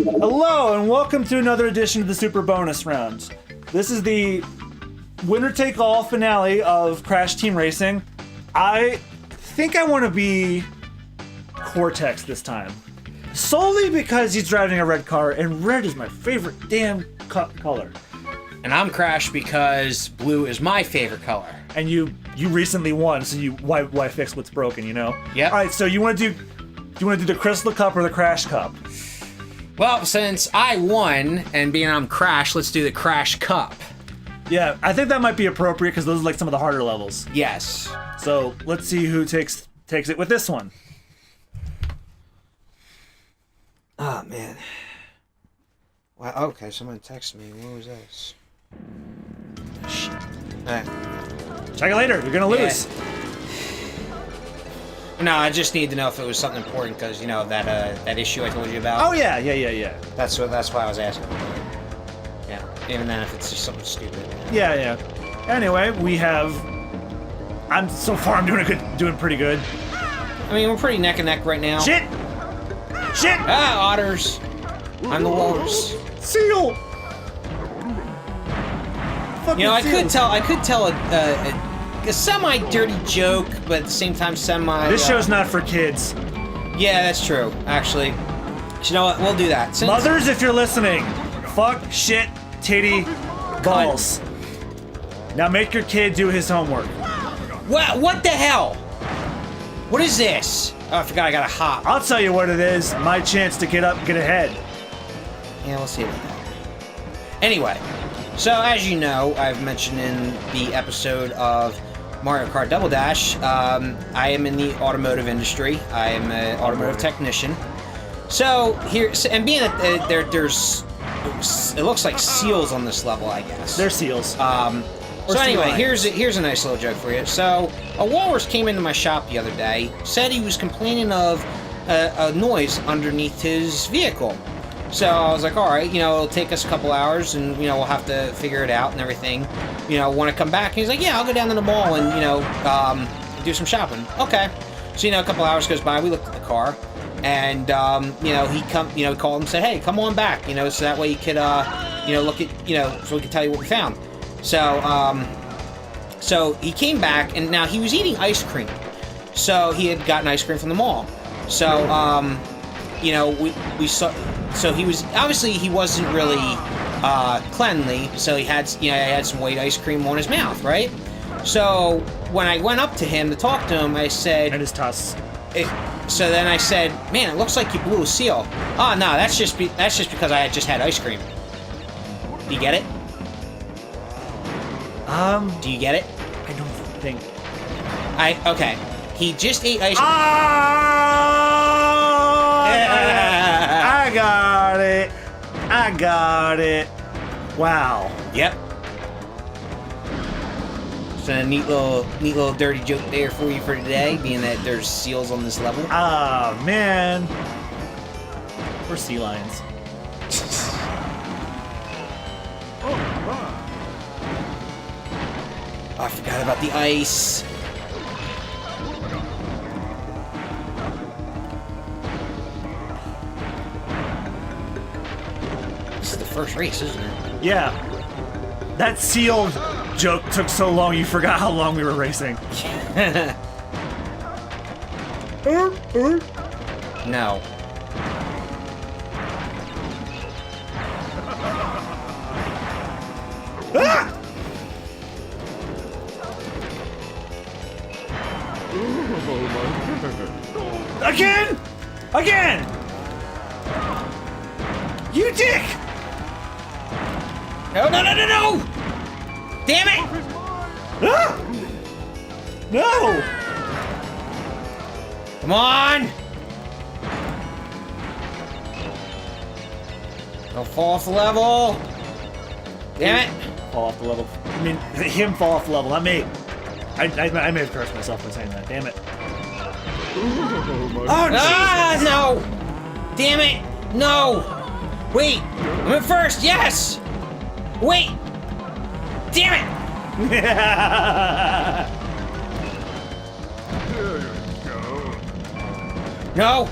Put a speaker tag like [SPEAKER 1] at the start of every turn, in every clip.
[SPEAKER 1] Hello, and welcome to another edition of the Super Bonus Round. This is the winner-take-all finale of Crash Team Racing. I think I want to be Cortex this time. Solely because he's driving a red car, and red is my favorite damn color.
[SPEAKER 2] And I'm Crash because blue is my favorite color.
[SPEAKER 1] And you recently won, so why fix what's broken, you know?
[SPEAKER 2] Yep.
[SPEAKER 1] All right, so do you want to do the Crystal Cup or the Crash Cup?
[SPEAKER 2] Well, since I won, and being I'm Crash, let's do the Crash Cup.
[SPEAKER 1] Yeah, I think that might be appropriate because those are like some of the harder levels.
[SPEAKER 2] Yes.
[SPEAKER 1] So let's see who takes it with this one.
[SPEAKER 2] Oh, man. Wow, okay, someone texted me. What was this? Shit.
[SPEAKER 1] Check it later. You're gonna lose.
[SPEAKER 2] No, I just need to know if it was something important because, you know, that issue I told you about.
[SPEAKER 1] Oh yeah.
[SPEAKER 2] That's why I was asking. Yeah, even then if it's just something stupid.
[SPEAKER 1] Yeah. Anyway, so far I'm doing pretty good.
[SPEAKER 2] I mean, we're pretty neck and neck right now.
[SPEAKER 1] Shit!
[SPEAKER 2] Ah, otters! I'm the walrus.
[SPEAKER 1] Seal! Fucking
[SPEAKER 2] You know, I
[SPEAKER 1] seal.
[SPEAKER 2] could tell a semi-dirty joke, but at the same time semi...
[SPEAKER 1] This show's not for kids.
[SPEAKER 2] Yeah, that's true, actually. You know what, we'll do that.
[SPEAKER 1] Mothers, if you're listening, fuck, shit, titty, balls. Now make your kid do his homework.
[SPEAKER 2] What the hell? What is this? Oh, I forgot I got a hop.
[SPEAKER 1] I'll tell you what it is. My chance to get up and get ahead.
[SPEAKER 2] Yeah, we'll see about that. Anyway, so as you know, I've mentioned in the episode of Mario Kart Double Dash, I am in the automotive industry. I am an automotive technician. So here, and being that there's, it looks like seals on this level, I guess.
[SPEAKER 1] They're seals.
[SPEAKER 2] So anyway, here's a nice little joke for you. So a walrus came into my shop the other day, said he was complaining of a noise underneath his vehicle. So I was like, all right, you know, it'll take us a couple hours, and you know, we'll have to figure it out and everything. You know, want to come back? And he's like, yeah, I'll go down to the mall and you know, do some shopping. Okay. So you know, a couple hours goes by. We looked at the car, and you know, he called and said, hey, come on back. You know, so that way you could you know, look at, you know, so we could tell you what we found. So so he came back, and now he was eating ice cream. So he had gotten ice cream from the mall. So you know, we saw. So he was obviously he wasn't really cleanly. So he had some white ice cream on his mouth, right? So when I went up to him to talk to him, I said,
[SPEAKER 1] and his tusks.
[SPEAKER 2] So then I said, man, it looks like you blew a seal. Oh no, that's just because I had just had ice cream. Do you get it? Do you get it?
[SPEAKER 1] I don't think.
[SPEAKER 2] Okay. He just ate ice cream.
[SPEAKER 1] I got it. Wow.
[SPEAKER 2] Yep. So a neat little dirty joke there for you for today, being that there's seals on this level.
[SPEAKER 1] Ah, man. We're sea lions.
[SPEAKER 2] Oh, I forgot about the ice. This is the first race, isn't it?
[SPEAKER 1] Yeah. That seal joke took so long you forgot how long we were racing.
[SPEAKER 2] No.
[SPEAKER 1] Ah! Again! You dick!
[SPEAKER 2] No! Damn it!
[SPEAKER 1] Ah! No!
[SPEAKER 2] Come on! Don't fall off the level! Damn it!
[SPEAKER 1] Fall off the level. I mean, him fall off the level, not me. I may have cursed myself by saying that. Damn it. Oh, Jesus.
[SPEAKER 2] No! Damn it! No! Wait! I'm in first! Yes! Wait! Damn it! No!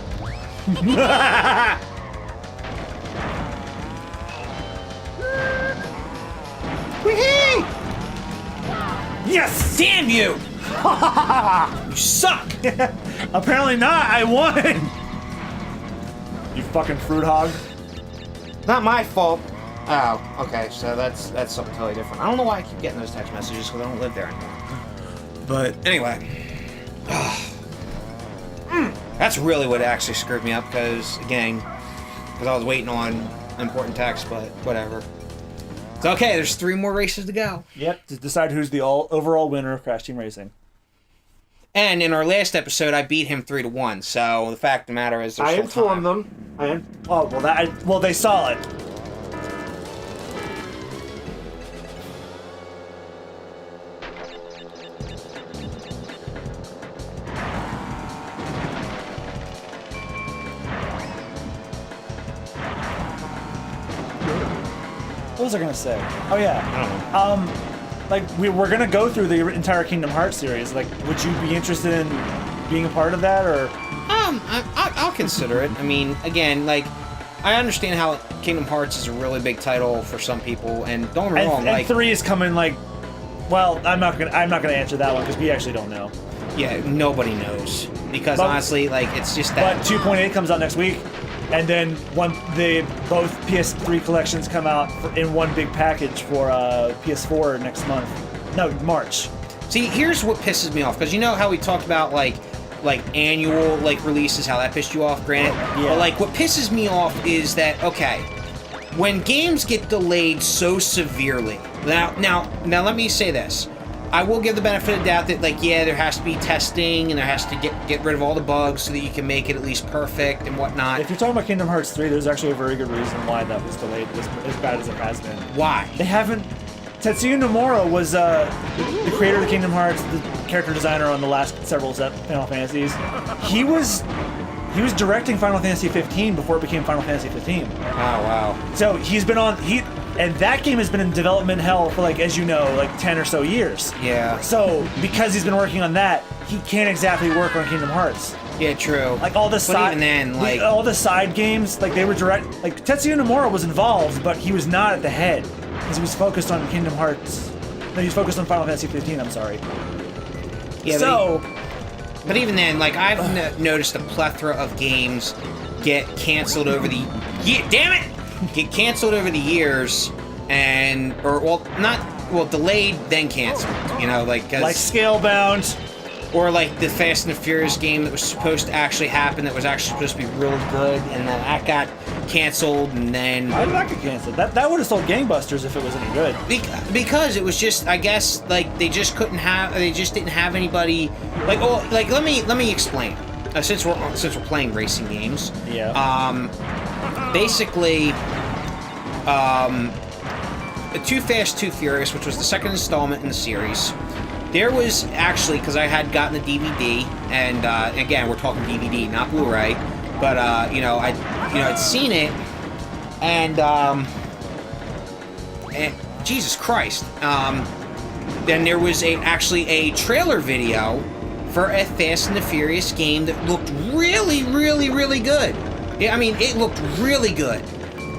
[SPEAKER 1] Yes!
[SPEAKER 2] Damn you! You suck!
[SPEAKER 1] Apparently not. I won. You fucking fruit hog.
[SPEAKER 2] Not my fault. Oh, okay, so that's something totally different. I don't know why I keep getting those text messages because I don't live there anymore. But anyway, that's really what actually screwed me up because I was waiting on important text, but whatever. It's okay. There's 3 more races to go.
[SPEAKER 1] Yep, to decide who's the overall winner of Crash Team Racing.
[SPEAKER 2] And in our last episode, I beat him 3-1. So the fact of the matter is, there's
[SPEAKER 1] I
[SPEAKER 2] still
[SPEAKER 1] informed
[SPEAKER 2] time.
[SPEAKER 1] them. Well, they saw it. What was I gonna say? Oh yeah.
[SPEAKER 2] I don't know.
[SPEAKER 1] Like we're gonna go through the entire Kingdom Hearts series. Like, would you be interested in being a part of that, or?
[SPEAKER 2] I'll consider it. I mean, again, like, I understand how Kingdom Hearts is a really big title for some people, and don't get me wrong,
[SPEAKER 1] And 3 is coming. Like, well, I'm not gonna answer that one because we actually don't know.
[SPEAKER 2] yeah, nobody knows because honestly, like, it's just that.
[SPEAKER 1] But 2.8 comes out next week, and then both PS3 collections come out in one big package for PS4 next month. No, March.
[SPEAKER 2] See, here's what pisses me off because you know how we talked about like annual releases, how that pissed you off, granted.
[SPEAKER 1] Yeah.
[SPEAKER 2] But like, what pisses me off is that when games get delayed so severely. Now, let me say this. I will give the benefit of the doubt that, like, yeah, there has to be testing and there has to get rid of all the bugs so that you can make it at least perfect and whatnot.
[SPEAKER 1] If you're talking about Kingdom Hearts 3, there's actually a very good reason why that was delayed as bad as it has been.
[SPEAKER 2] Why?
[SPEAKER 1] They haven't. Tetsuya Nomura was the creator of the Kingdom Hearts, the character designer on the last several Final Fantasies. He was directing Final Fantasy 15 before it became Final Fantasy 15.
[SPEAKER 2] Oh, wow.
[SPEAKER 1] So he's been and that game has been in development hell for, like, as you know, like 10 or so years.
[SPEAKER 2] Yeah.
[SPEAKER 1] So because he's been working on that, he can't exactly work on Kingdom Hearts.
[SPEAKER 2] Yeah, true.
[SPEAKER 1] Like all the side,
[SPEAKER 2] even then, like,
[SPEAKER 1] all the side games, like they were direct. Like Tetsuya Nomura was involved, but he was not at the head because he was focused on Kingdom Hearts. No, he was focused on Final Fantasy 15. I'm sorry.
[SPEAKER 2] Yeah.
[SPEAKER 1] So,
[SPEAKER 2] but even then, like, I've noticed a plethora of games get canceled over the get canceled over the years, delayed then canceled. You know, like
[SPEAKER 1] Scalebound.
[SPEAKER 2] Or like the Fast and the Furious game that was supposed to actually happen, that was actually supposed to be really good, and then that got canceled, and then...
[SPEAKER 1] Why did that get canceled? That would have sold gangbusters if it was any good.
[SPEAKER 2] Because it was just, I guess, like, they just didn't have anybody... Like, let me explain. Since we're playing racing games.
[SPEAKER 1] Yeah.
[SPEAKER 2] Basically, Too Fast, Too Furious, which was the second installment in the series... There was actually, because I had gotten the DVD, and again, we're talking DVD, not Blu-ray, but I'd seen it, and Jesus Christ, then there was actually a trailer video for a Fast and the Furious game that looked really, really, really good. I mean, it looked really good,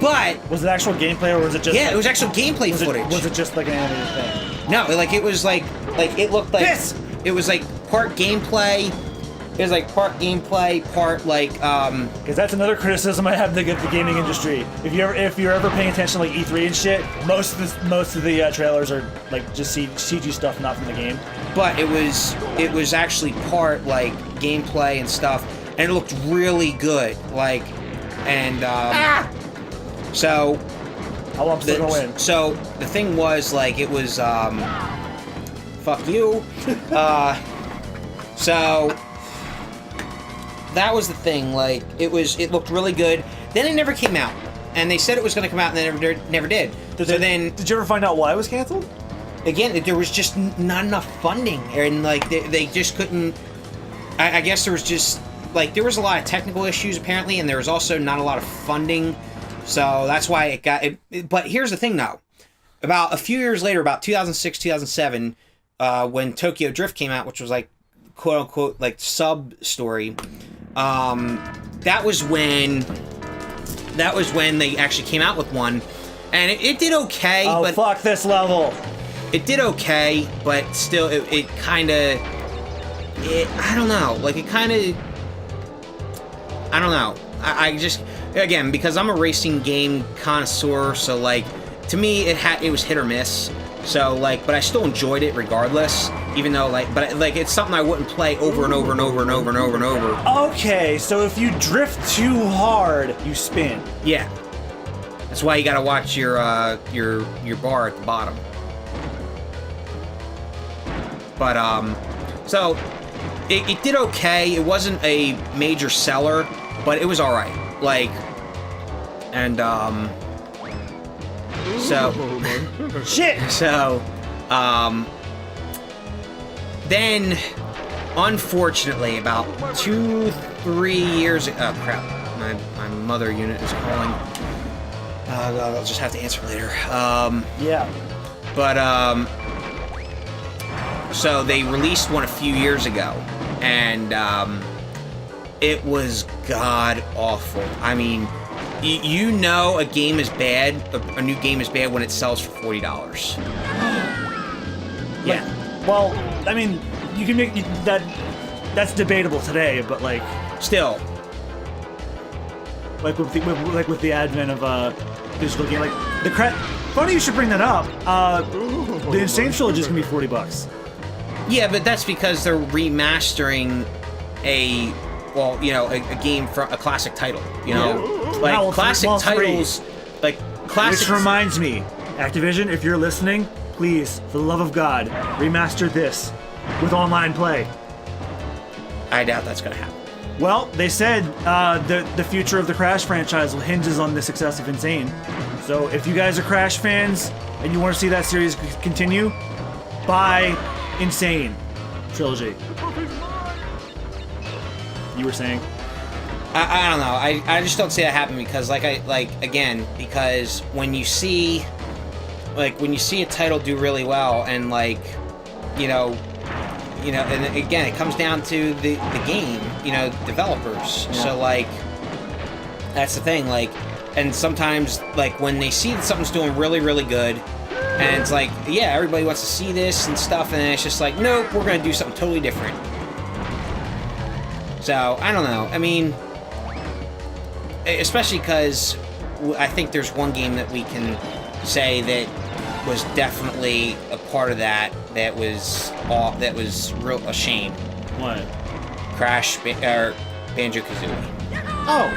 [SPEAKER 2] but
[SPEAKER 1] was it actual gameplay or was it just?
[SPEAKER 2] Yeah, it was actual gameplay footage.
[SPEAKER 1] Was it just like an animated thing?
[SPEAKER 2] No, like it was like it looked like
[SPEAKER 1] this.
[SPEAKER 2] It was like part gameplay. It was like part gameplay, part like
[SPEAKER 1] Because that's another criticism I have to give the gaming industry. If you're ever paying attention to like E3 and shit, most of the trailers are like just CG stuff, not from the game.
[SPEAKER 2] But it was actually part like gameplay and stuff, and it looked really good. Like, and so.
[SPEAKER 1] How long still gonna win?
[SPEAKER 2] So the thing was, like, it was fuck you. So that was the thing. Like, it looked really good. Then it never came out, and they said it was going to come out, and then never did. Did
[SPEAKER 1] you ever find out why it was canceled?
[SPEAKER 2] Again, there was just not enough funding, and like they just couldn't. I guess there was just like there was a lot of technical issues apparently, and there was also not a lot of funding. So that's why it got it. But here's the thing, though. About a few years later, about 2006, 2007, when Tokyo Drift came out, which was like quote unquote like sub story, that was when they actually came out with one, and it did okay.
[SPEAKER 1] Oh,
[SPEAKER 2] but
[SPEAKER 1] fuck this level.
[SPEAKER 2] it did okay, but still, it kind of, I don't know, like it kind of, I don't know. I just, again, because I'm a racing game connoisseur, so like, to me, it was hit or miss. So like, but I still enjoyed it regardless, even though like, but like, it's something I wouldn't play over and over and over and over and over and over.
[SPEAKER 1] Okay, so if you drift too hard, you spin.
[SPEAKER 2] Yeah. That's why you gotta watch your bar at the bottom. But so it did okay. It wasn't a major seller, but it was all right. Like, and so
[SPEAKER 1] shit.
[SPEAKER 2] So then, unfortunately, about 2-3 years ago, oh crap, my mother unit is calling. I'll just have to answer later.
[SPEAKER 1] Yeah.
[SPEAKER 2] But so they released one a few years ago, and it was god awful. I mean, you know a game is bad, a new game is bad when it sells for $40. Yeah.
[SPEAKER 1] Well, I mean, you can make that. That's debatable today, but like,
[SPEAKER 2] Still,
[SPEAKER 1] like with the advent of digital game, like funny you should bring that up. The Insane Trilogy is gonna be $40.
[SPEAKER 2] yeah, but that's because they're remastering a game from a classic title. You know, like
[SPEAKER 1] Well,
[SPEAKER 2] classic
[SPEAKER 1] well,
[SPEAKER 2] titles, like classic.
[SPEAKER 1] Which reminds me, Activision, if you're listening, please, for the love of God, remaster this with online play.
[SPEAKER 2] I doubt that's gonna happen.
[SPEAKER 1] Well, they said the future of the Crash franchise hinges on the success of Insane. So if you guys are Crash fans and you want to see that series continue, buy Insane Trilogy. You were saying?
[SPEAKER 2] I don't know. I just don't see that happen because because when you see a title do really well and and again, it comes down to the game, developers.
[SPEAKER 1] Yeah.
[SPEAKER 2] So like, that's the thing. Like, and sometimes like when they see that something's doing really, really good, and it's like, yeah, everybody wants to see this and stuff, and then it's just like, nope, we're gonna do something totally different. So I don't know. I mean, especially because I think there's one game that we can say that was definitely a part of that was a shame.
[SPEAKER 1] What?
[SPEAKER 2] Crash or Banjo-Kazooie.
[SPEAKER 1] Oh,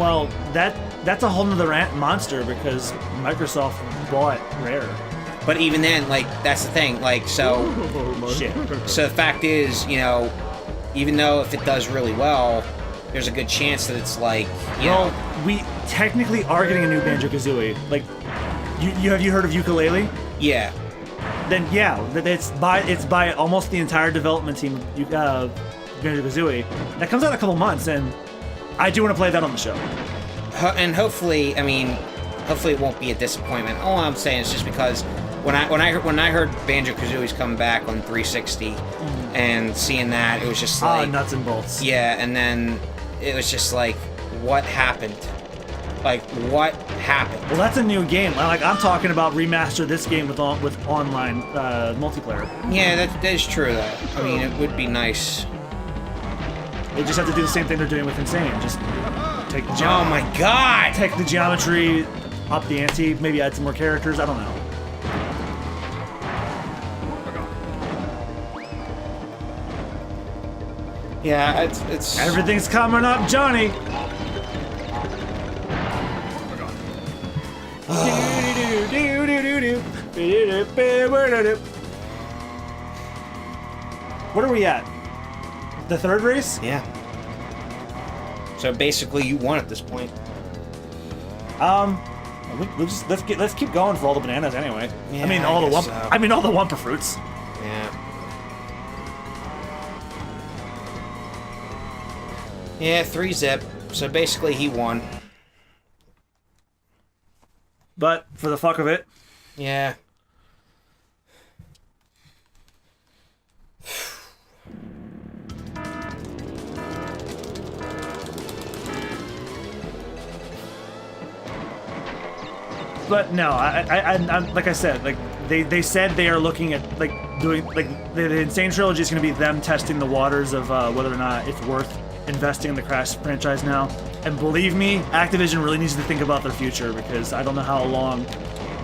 [SPEAKER 1] well, that's a whole nother monster because Microsoft bought Rare.
[SPEAKER 2] But even then, like, that's the thing. Like, so
[SPEAKER 1] Shit.
[SPEAKER 2] So the fact is, even though if it does really well, there's a good chance that it's like,
[SPEAKER 1] Well, we technically are getting a new Banjo-Kazooie. Like, have you heard of Yooka-Laylee?
[SPEAKER 2] yeah.
[SPEAKER 1] Then yeah, it's by almost the entire development team of Banjo-Kazooie. That comes out in a couple months, and I do want to play that on the show.
[SPEAKER 2] And hopefully it won't be a disappointment. All I'm saying is just because when I heard Banjo-Kazooie's coming back on 360 and seeing that, it was just like
[SPEAKER 1] nuts and bolts.
[SPEAKER 2] Yeah, and then it was just like, what happened? Like, what happened?
[SPEAKER 1] Well, that's a new game. Like, I'm talking about remaster this game with online multiplayer.
[SPEAKER 2] Yeah, that is true though. I mean, it would be nice.
[SPEAKER 1] They just have to do the same thing they're doing with Insane. Just take the
[SPEAKER 2] Oh my god!
[SPEAKER 1] take the geometry up the ante, maybe add some more characters. I don't know.
[SPEAKER 2] Yeah, it's
[SPEAKER 1] Everything's coming up, Johnny. What are we at? The third race?
[SPEAKER 2] Yeah. So basically, you won at this point.
[SPEAKER 1] Let's keep going for all the bananas anyway.
[SPEAKER 2] Yeah,
[SPEAKER 1] I mean all the
[SPEAKER 2] guess
[SPEAKER 1] all the Wumpa fruits.
[SPEAKER 2] Yeah. Yeah, 3-zip. So basically, he won.
[SPEAKER 1] But for the fuck of it,
[SPEAKER 2] Yeah.
[SPEAKER 1] But no, I'm like I said, like they said they are looking at like doing like the Insane Trilogy is going to be them testing the waters of whether or not it's worth investing in the Crash franchise now. And believe me, Activision really needs to think about their future because I don't know how long.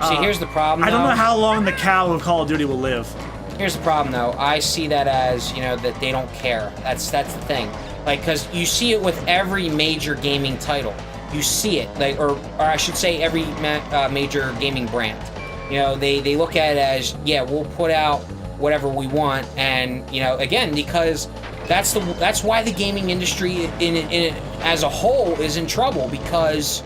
[SPEAKER 2] See, here's the problem.
[SPEAKER 1] I don't know how long the cow of Call of Duty will live.
[SPEAKER 2] Here's the problem, though. I see that as, that they don't care. That's the thing. Like, because you see it with every major gaming title. You see it, like, or I should say, every major gaming brand. They look at it as, yeah, we'll put out whatever we want, and again, because that's why the gaming industry in it as a whole is in trouble, because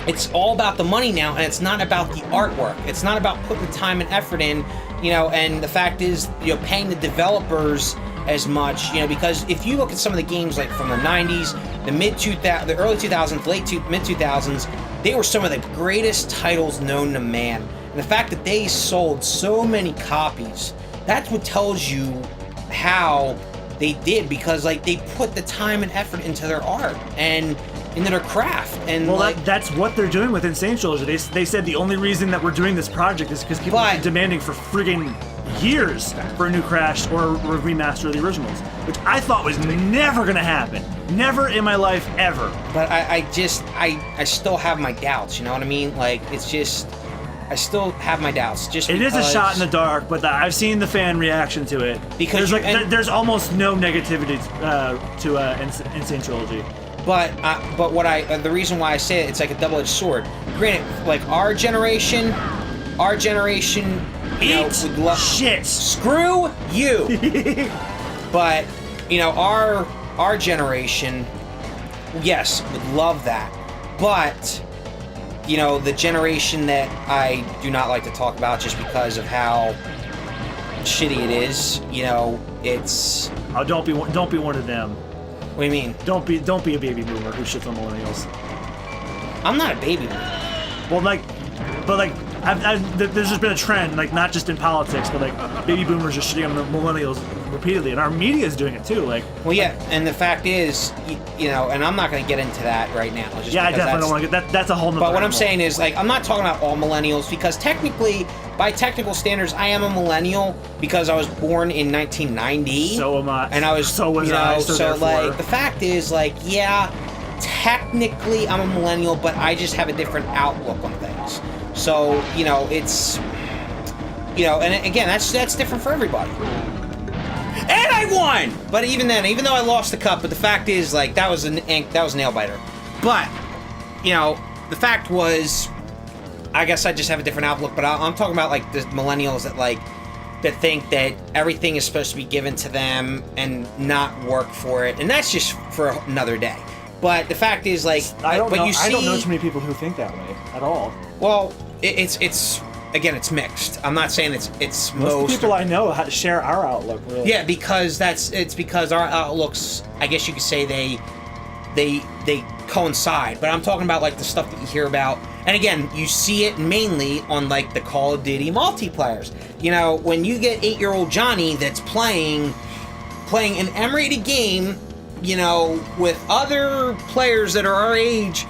[SPEAKER 2] it's all about the money now, and it's not about the artwork. It's not about putting the time and effort in, and the fact is, paying the developers as much, because if you look at some of the games like from the 90s, the early 2000s, mid 2000s, they were some of the greatest titles known to man. And the fact that they sold so many copies, that's what tells you how they did, because like they put the time and effort into their art and into their craft. And
[SPEAKER 1] that's what they're doing with Insane Trilogy. They said the only reason that we're doing this project is because people have been demanding for friggin' years for a new Crash or a remaster of the originals, which I thought was never gonna happen. Never in my life, ever.
[SPEAKER 2] But I still have my doubts, you know what I mean? Like, it's just, I still have my doubts. Just
[SPEAKER 1] it is a shot in the dark, but I've seen the fan reaction to it. Because there's almost no negativity to Insane Trilogy.
[SPEAKER 2] But the reason why I say it, it's like a double-edged sword. Granted, like our generation, would love
[SPEAKER 1] shit.
[SPEAKER 2] Screw you. But our generation, yes, would love that. But the generation that I do not like to talk about just because of how shitty it is, it's.
[SPEAKER 1] Oh, don't be one of them.
[SPEAKER 2] What do you mean?
[SPEAKER 1] Don't be a baby boomer who shits on millennials.
[SPEAKER 2] I'm not a baby boomer.
[SPEAKER 1] Well, there's just been a trend, like not just in politics, but like baby boomers are shitting on the millennials repeatedly, and our media is doing it too. Like,
[SPEAKER 2] well, yeah, and the fact is, and I'm not going to get into that right now. Just
[SPEAKER 1] I definitely don't want to get that. That's a whole nother.
[SPEAKER 2] But what I'm saying is, like, I'm not talking about all millennials, because technically, by technical standards, I am a millennial because I was born in 1990.
[SPEAKER 1] So am I.
[SPEAKER 2] And I was.
[SPEAKER 1] So was I.
[SPEAKER 2] So like, the fact is, like, yeah, technically I'm a millennial, but I just have a different outlook on things. So, it's, and again, that's different for everybody. And I won! But even then, even though I lost the cup, but the fact is, like, that was a nail biter. But, the fact was, I guess I just have a different outlook, but I'm talking about, like, the millennials that think that everything is supposed to be given to them and not work for it, and that's just for another day. But the fact is, like,
[SPEAKER 1] I don't know too many people who think that way at all.
[SPEAKER 2] Well, it's again, it's mixed. I'm not saying it's
[SPEAKER 1] most of the people I know share our outlook. Really.
[SPEAKER 2] Yeah, because it's because our outlooks, I guess you could say they coincide. But I'm talking about like the stuff that you hear about, and again, you see it mainly on like the Call of Duty multiplayers. When you get 8-year-old Johnny that's playing an M-rated game, with other players that are our age,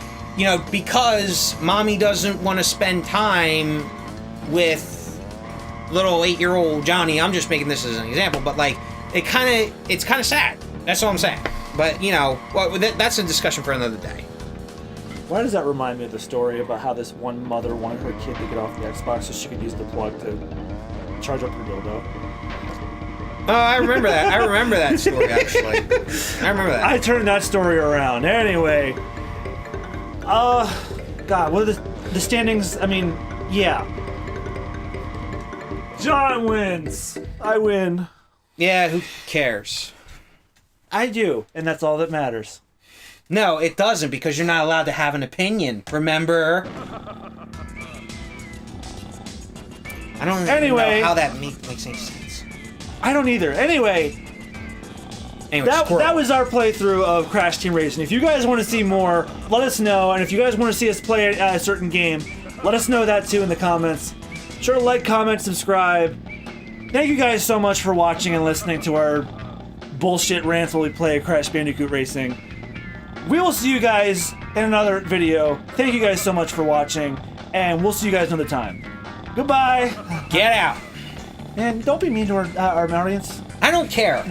[SPEAKER 2] because mommy doesn't want to spend time with little 8-year-old Johnny. I'm just making this as an example, but like, it's kind of sad. That's all I'm saying. But that's a discussion for another day.
[SPEAKER 1] Why does that remind me of the story about how this one mother wanted her kid to get off the Xbox so she could use the plug to charge up her dildo?
[SPEAKER 2] Oh, I remember that. I remember that story, actually. I remember that.
[SPEAKER 1] I turned that story around. Anyway. God, what are the standings? I mean, yeah. John wins. I win.
[SPEAKER 2] Yeah, who cares?
[SPEAKER 1] I do, and that's all that matters.
[SPEAKER 2] No, it doesn't, because you're not allowed to have an opinion, remember? I don't know how that makes any sense.
[SPEAKER 1] I don't either. Anyway, that was our playthrough of Crash Team Racing. If you guys want to see more, let us know. And if you guys want to see us play a certain game, let us know that too in the comments. Sure to like, comment, subscribe. Thank you guys so much for watching and listening to our bullshit rants while we play Crash Bandicoot Racing. We will see you guys in another video. Thank you guys so much for watching. and we'll see you guys another time. Goodbye.
[SPEAKER 2] Get out.
[SPEAKER 1] And don't be mean to our audience.
[SPEAKER 2] I don't care.